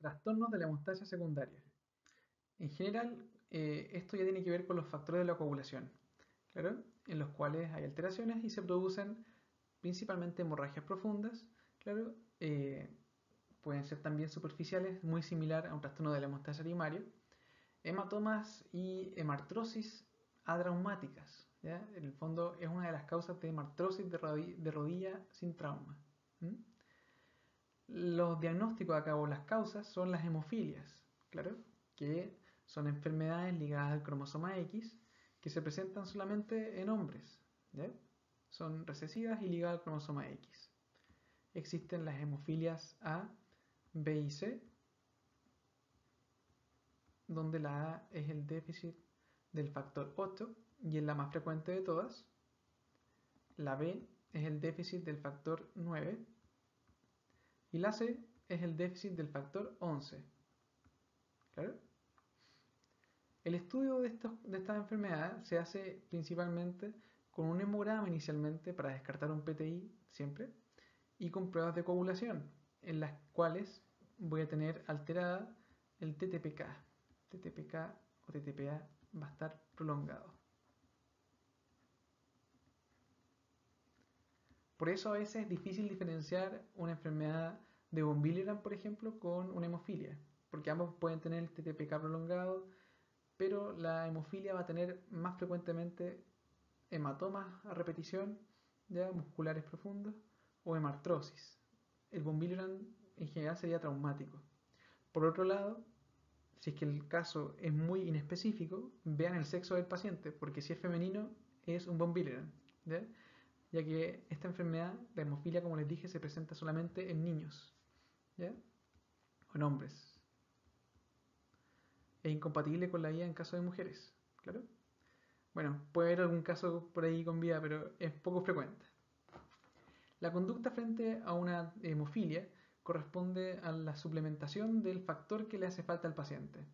Trastornos de la hemostasia secundaria. En general, esto ya tiene que ver con los factores de la coagulación, ¿claro? En los cuales hay alteraciones y se producen principalmente hemorragias profundas, ¿claro? Pueden ser también superficiales, muy similar a un trastorno de la hemostasia primaria, hematomas y hemartrosis atraumáticas, ¿ya? En el fondo es una de las causas de hemartrosis de rodilla sin trauma. ¿Mm? Los diagnósticos a cabo, las causas, son las hemofilias, claro, que son enfermedades ligadas al cromosoma X que se presentan solamente en hombres, ¿ya? Son recesivas y ligadas al cromosoma X. Existen las hemofilias A, B y C, donde la A es el déficit del factor 8 y es la más frecuente de todas. La B es el déficit del factor 9 y la C es el déficit del factor 11. ¿Claro? El estudio de esta enfermedad se hace principalmente con un hemograma inicialmente para descartar un PTI siempre y con pruebas de coagulación en las cuales voy a tener alterada el TTPK. TTPK o TTPA va a estar prolongado. Por eso a veces es difícil diferenciar una enfermedad de von Willebrand, por ejemplo, con una hemofilia, porque ambos pueden tener el TTPK prolongado, pero la hemofilia va a tener más frecuentemente hematomas a repetición, ya musculares profundos, o hemartrosis. El von Willebrand en general sería traumático. Por otro lado, si es que el caso es muy inespecífico, vean el sexo del paciente, porque si es femenino es un von Willebrand, ¿ya? Ya que esta enfermedad, la hemofilia, como les dije, se presenta solamente en niños, ¿ya? O en hombres. Es incompatible con la vida en caso de mujeres, ¿claro? Bueno, puede haber algún caso por ahí con vida, pero es poco frecuente. La conducta frente a una hemofilia corresponde a la suplementación del factor que le hace falta al paciente.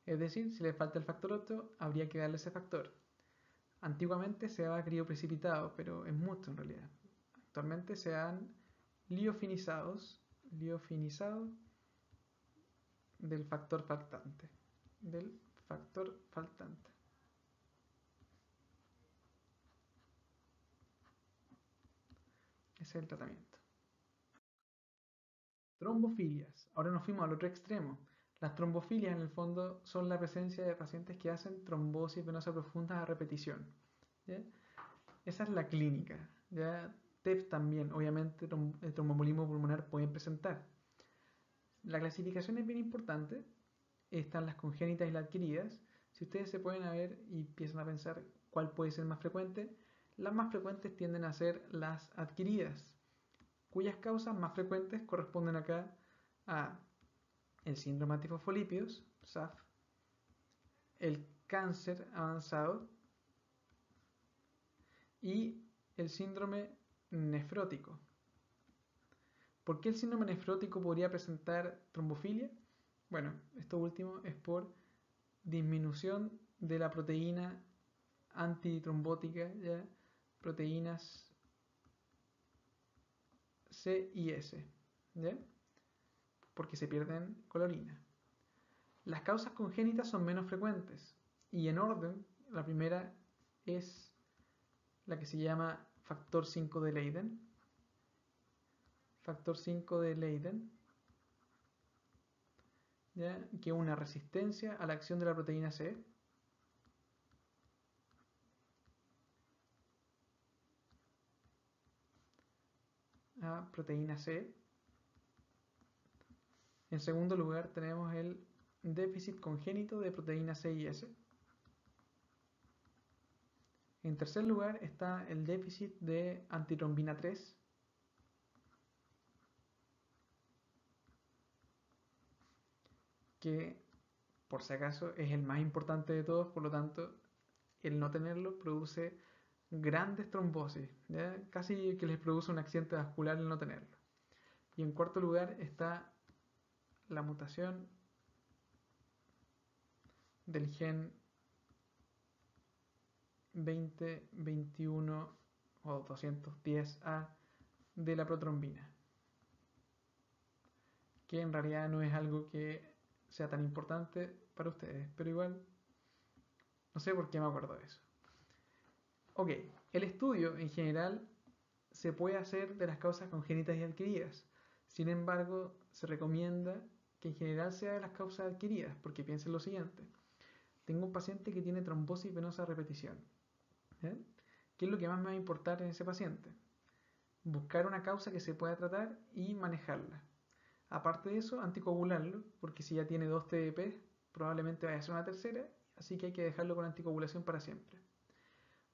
Es decir, si le falta el factor 8, habría que darle ese factor. Antiguamente se daba crioprecipitado, pero es mucho en realidad. Actualmente se dan liofinizados del factor faltante. Del factor faltante. Ese es el tratamiento. Trombofilias. Ahora nos fuimos al otro extremo. Las trombofilias en el fondo son la presencia de pacientes que hacen trombosis venosa profunda a repetición. ¿Ya? Esa es la clínica. ¿Ya? TEP también, obviamente, el tromboembolismo pulmonar pueden presentar. La clasificación es bien importante. Están las congénitas y las adquiridas. Si ustedes se pueden ver y empiezan a pensar cuál puede ser más frecuente, las más frecuentes tienden a ser las adquiridas, cuyas causas más frecuentes corresponden acá a el síndrome de antifosfolípidos, SAF, el cáncer avanzado y el síndrome nefrótico. ¿Por qué el síndrome nefrótico podría presentar trombofilia? Bueno, esto último es por disminución de la proteína antitrombótica, ¿ya? Proteínas C y S, ¿ya? Porque se pierden con la orina. Las causas congénitas son menos frecuentes y en orden, la primera es la que se llama factor 5 de Leiden. Factor 5 de Leiden, ¿ya? Que es una resistencia a la acción de la proteína C. A proteína C. En segundo lugar tenemos el déficit congénito de proteína C y S. En tercer lugar está el déficit de antitrombina 3. Que por si acaso es el más importante de todos, por lo tanto el no tenerlo produce grandes trombosis, ¿ya? Casi que les produce un accidente vascular el no tenerlo. Y en cuarto lugar está la mutación del gen 20, 21 o 210A de la protrombina. que en realidad no es algo que sea tan importante para ustedes, pero igual no sé por qué me acuerdo de eso. Ok, el estudio en general se puede hacer de las causas congénitas y adquiridas. Sin embargo, se recomienda que en general sea de las causas adquiridas, porque piensen lo siguiente. Tengo un paciente que tiene trombosis venosa a repetición. ¿Eh? ¿Qué es lo que más me va a importar en ese paciente? Buscar una causa que se pueda tratar y manejarla. Aparte de eso, anticoagularlo, porque si ya tiene 2 TDP, probablemente vaya a ser una tercera, así que hay que dejarlo con anticoagulación para siempre.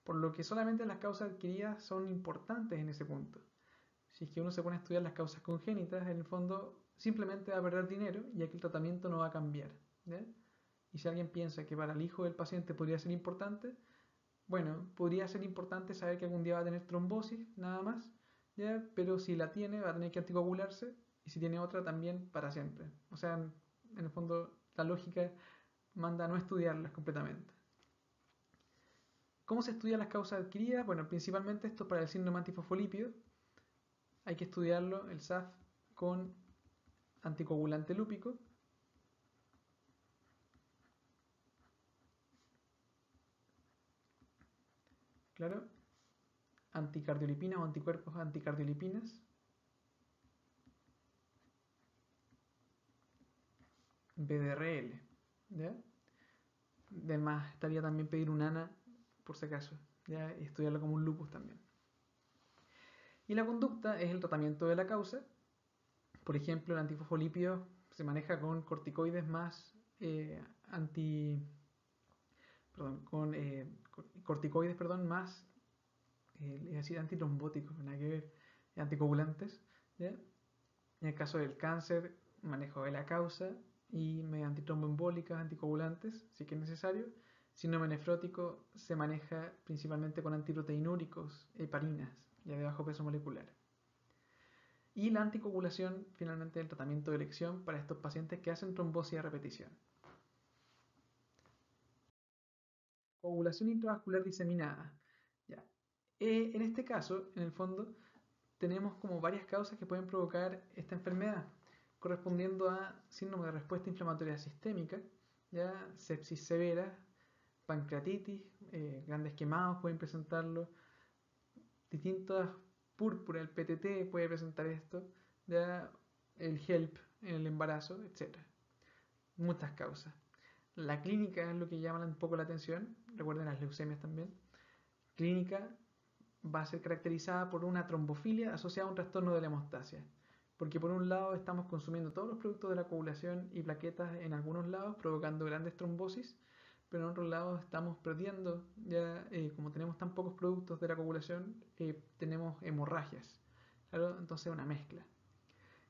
Por lo que solamente las causas adquiridas son importantes en ese punto. Si es que uno se pone a estudiar las causas congénitas, en el fondo simplemente va a perder dinero, ya que el tratamiento no va a cambiar. ¿Ya? Y si alguien piensa que para el hijo del paciente podría ser importante, bueno, podría ser importante saber que algún día va a tener trombosis, nada más, ¿ya? Pero si la tiene, va a tener que anticoagularse, y si tiene otra, también para siempre. O sea, en el fondo, la lógica manda a no estudiarlas completamente. ¿Cómo se estudian las causas adquiridas? Bueno, principalmente esto para el síndrome antifosfolípido. Hay que estudiarlo, el SAF, con anticoagulante lúpico. Claro. Anticardiolipinas o anticuerpos anticardiolipinas. BDRL. ¿Ya? De más estaría también pedir un ANA, por si acaso. ¿Ya? Y estudiarlo como un lupus también. Y la conducta es el tratamiento de la causa. Por ejemplo, el antifosfolípido se maneja con corticoides más con corticoides, más es decir, antitrombóticos, nada que ver, anticoagulantes. ¿Ya? En el caso del cáncer, manejo de la causa y mediante tromboembólicas, anticoagulantes, si que es necesario. Síndrome nefrótico se maneja principalmente con antiproteinúricos, heparinas, ya de bajo peso molecular. Y la anticoagulación, finalmente, el tratamiento de elección para estos pacientes que hacen trombosis a repetición. Coagulación intravascular diseminada. Ya. En este caso, en el fondo, tenemos como varias causas que pueden provocar esta enfermedad, correspondiendo a síndrome de respuesta inflamatoria sistémica, ¿ya? Sepsis severa, pancreatitis, grandes quemados pueden presentarlo, distintas púrpura, el PTT puede presentar esto, ¿ya? El HELP en el embarazo, etc. Muchas causas. La clínica es lo que llama un poco la atención, recuerden las leucemias también. Clínica va a ser caracterizada por una trombofilia asociada a un trastorno de la hemostasia. Porque por un lado estamos consumiendo todos los productos de la coagulación y plaquetas en algunos lados, provocando grandes trombosis, pero en otros lados estamos perdiendo, ya como tenemos tan pocos productos de la coagulación, tenemos hemorragias. Claro, entonces una mezcla.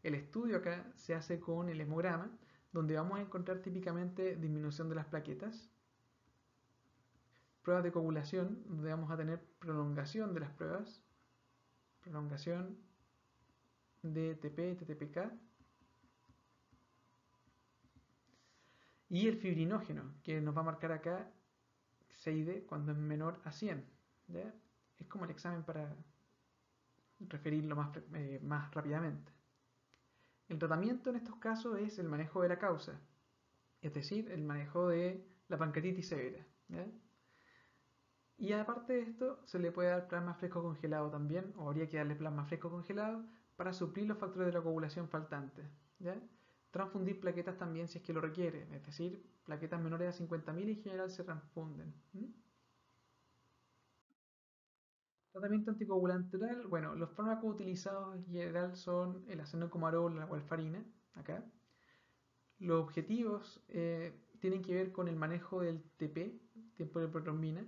El estudio acá se hace con el hemograma, donde vamos a encontrar típicamente disminución de las plaquetas, pruebas de coagulación, donde vamos a tener prolongación de las pruebas, prolongación de TP, TTPK, y el fibrinógeno, que nos va a marcar acá 6D cuando es menor a 100. ¿Ya? Es como el examen para referirlo más rápidamente. El tratamiento en estos casos es el manejo de la causa, es decir, el manejo de la pancreatitis severa. ¿Ya? Y aparte de esto, se le puede dar plasma fresco congelado también, o habría que darle plasma fresco congelado para suplir los factores de la coagulación faltantes. ¿Ya? Transfundir plaquetas también si es que lo requiere, es decir, plaquetas menores a 50.000 en general se transfunden. Tratamiento anticoagulante oral, bueno, los fármacos utilizados en general son el acenocomarol, la warfarina, acá. Los objetivos tienen que ver con el manejo del TP, tiempo de protrombina,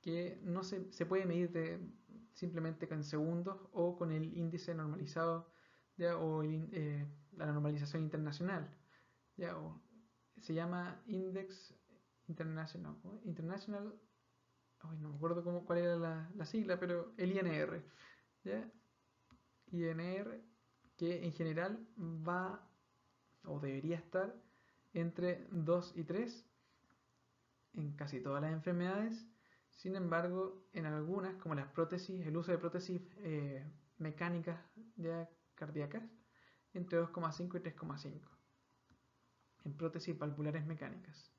que no se puede medir simplemente con segundos o con el índice normalizado, ¿ya? O la normalización internacional, ¿ya? O se llama Index International, International, no me acuerdo cuál era la sigla, pero el INR, ¿ya? INR, que en general va o debería estar entre 2 y 3 en casi todas las enfermedades. Sin embargo, en algunas, como las prótesis, el uso de prótesis mecánicas ya cardíacas, entre 2,5 y 3,5 en prótesis valvulares mecánicas.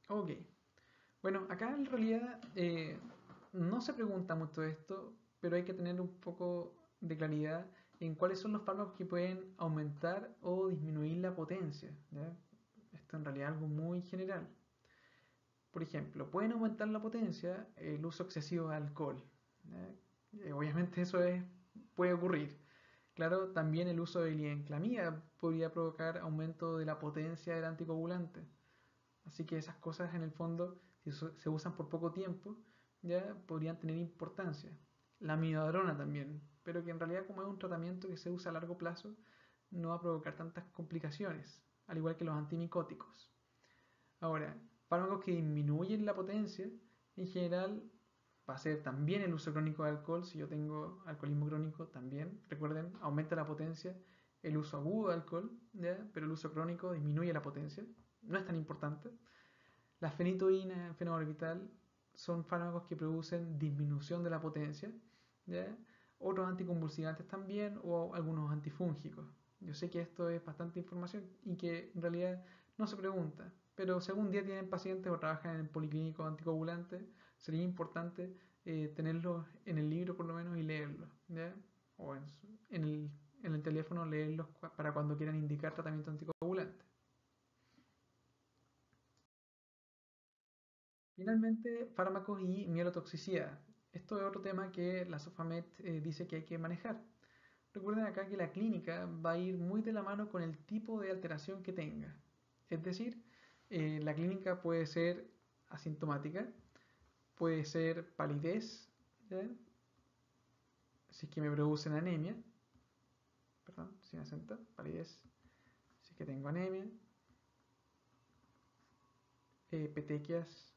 Ok, bueno, acá en realidad no se pregunta mucho esto, pero hay que tener un poco de claridad en cuáles son los fármacos que pueden aumentar o disminuir la potencia, ¿ya? Esto en realidad es algo muy general. Por ejemplo, pueden aumentar la potencia el uso excesivo de alcohol, ¿ya? Obviamente puede ocurrir. Claro, también el uso de glibenclamida podría provocar aumento de la potencia del anticoagulante. Así que esas cosas en el fondo, si se usan por poco tiempo, ya podrían tener importancia. La amiodarona también, pero que en realidad como es un tratamiento que se usa a largo plazo, no va a provocar tantas complicaciones, al igual que los antimicóticos. Ahora, fármacos que disminuyen la potencia, en general va a ser también el uso crónico de alcohol. Si yo tengo alcoholismo crónico, también, recuerden, aumenta la potencia el uso agudo de alcohol, ¿ya? Pero el uso crónico disminuye la potencia. No es tan importante. La fenitoína, fenobarbital, son fármacos que producen disminución de la potencia, ¿ya? Otros anticonvulsivantes también o algunos antifúngicos. Yo sé que esto es bastante información y que en realidad no se pregunta, pero si algún día tienen pacientes o trabajan en el policlínico anticoagulante, sería importante tenerlos en el libro por lo menos y leerlos, ¿ya? O en el teléfono leerlos para cuando quieran indicar tratamiento anticoagulante. Finalmente, fármacos y mielotoxicidad. Esto es otro tema que la SOFAMED dice que hay que manejar. Recuerden acá que la clínica va a ir muy de la mano con el tipo de alteración que tenga. Es decir, la clínica puede ser asintomática, puede ser palidez, ¿ya? Si es que me producen anemia, perdón, sin acento, palidez, si es que tengo anemia, petequias,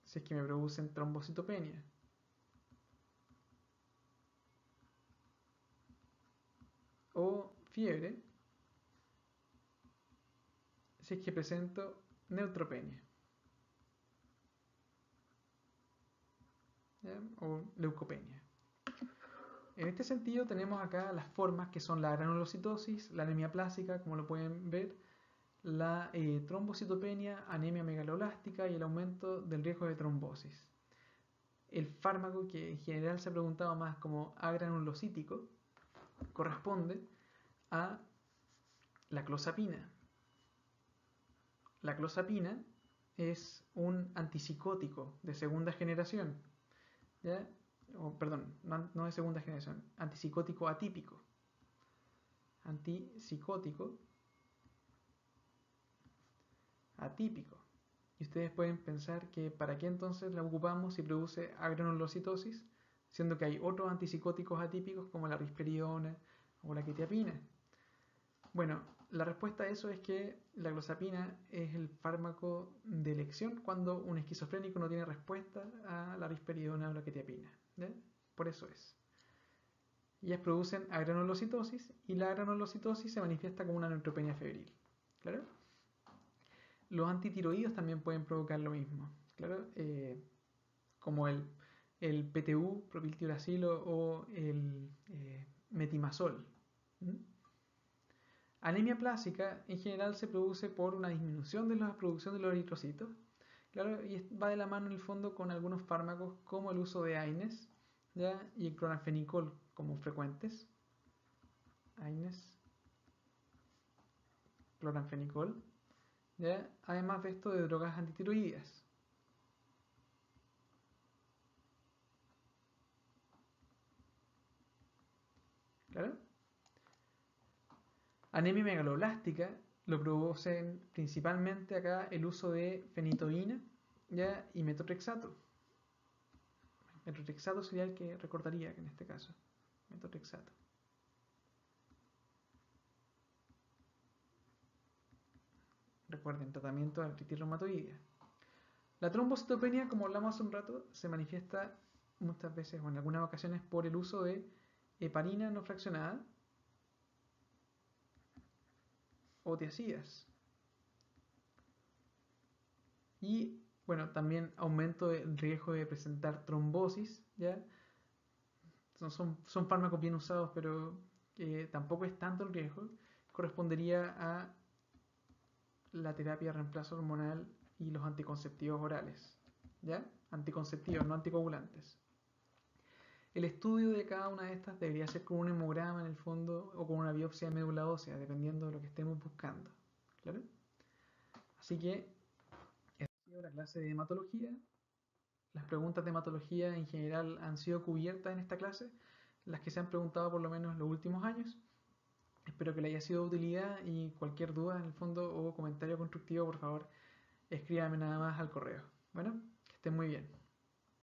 si es que me producen trombocitopenia, o fiebre, si es que presento neutropenia, ¿ya? O leucopenia. En este sentido tenemos acá las formas que son la granulocitosis, la anemia plástica, como lo pueden ver, la trombocitopenia, anemia megaloblástica y el aumento del riesgo de trombosis. El fármaco que en general se ha preguntado más como agranulocítico corresponde a la clozapina. La clozapina es un antipsicótico de segunda generación, ¿ya? Perdón, no de segunda generación, antipsicótico atípico. Antipsicótico atípico. Y ustedes pueden pensar que para qué entonces la ocupamos si produce agranulocitosis, siendo que hay otros antipsicóticos atípicos como la risperidona o la quetiapina. Bueno, la respuesta a eso es que la clozapina es el fármaco de elección cuando un esquizofrénico no tiene respuesta a la risperidona o la quetiapina, ¿ya? Por eso es. Ellas producen agranulocitosis y la agranulocitosis se manifiesta como una neutropenia febril. ¿Claro? Los antitiroides también pueden provocar lo mismo, ¿claro? Como el PTU, propiltiuracilo, o el metimazol. ¿Mm? Anemia plástica en general se produce por una disminución de la producción de los eritrocitos, claro, y va de la mano en el fondo con algunos fármacos como el uso de AINES, ¿ya? Y el cloranfenicol como frecuentes. AINES, cloranfenicol, ¿ya? Además de esto de drogas antitiroideas. ¿Claro? Anemia megaloblástica lo producen principalmente acá el uso de fenitoína, ¿ya? Y metotrexato. Metotrexato sería el que recordaría en este caso. Metotrexato. Recuerden, tratamiento de artritis reumatoidea. La trombocitopenia, como hablamos hace un rato, se manifiesta muchas veces o en algunas ocasiones por el uso de heparina no fraccionada o tiazidas. Y Bueno, también aumento del riesgo de presentar trombosis, ¿ya? Son fármacos bien usados, pero tampoco es tanto el riesgo. Correspondería a la terapia de reemplazo hormonal y los anticonceptivos orales, ¿ya? Anticonceptivos, no anticoagulantes. El estudio de cada una de estas debería ser con un hemograma en el fondo o con una biopsia de médula ósea, dependiendo de lo que estemos buscando, ¿claro? Así que esta ha sido la clase de hematología. Las preguntas de hematología en general han sido cubiertas en esta clase, las que se han preguntado por lo menos en los últimos años. Espero que le haya sido de utilidad y cualquier duda en el fondo o comentario constructivo, por favor, escríbame nada más al correo. Bueno, que estén muy bien.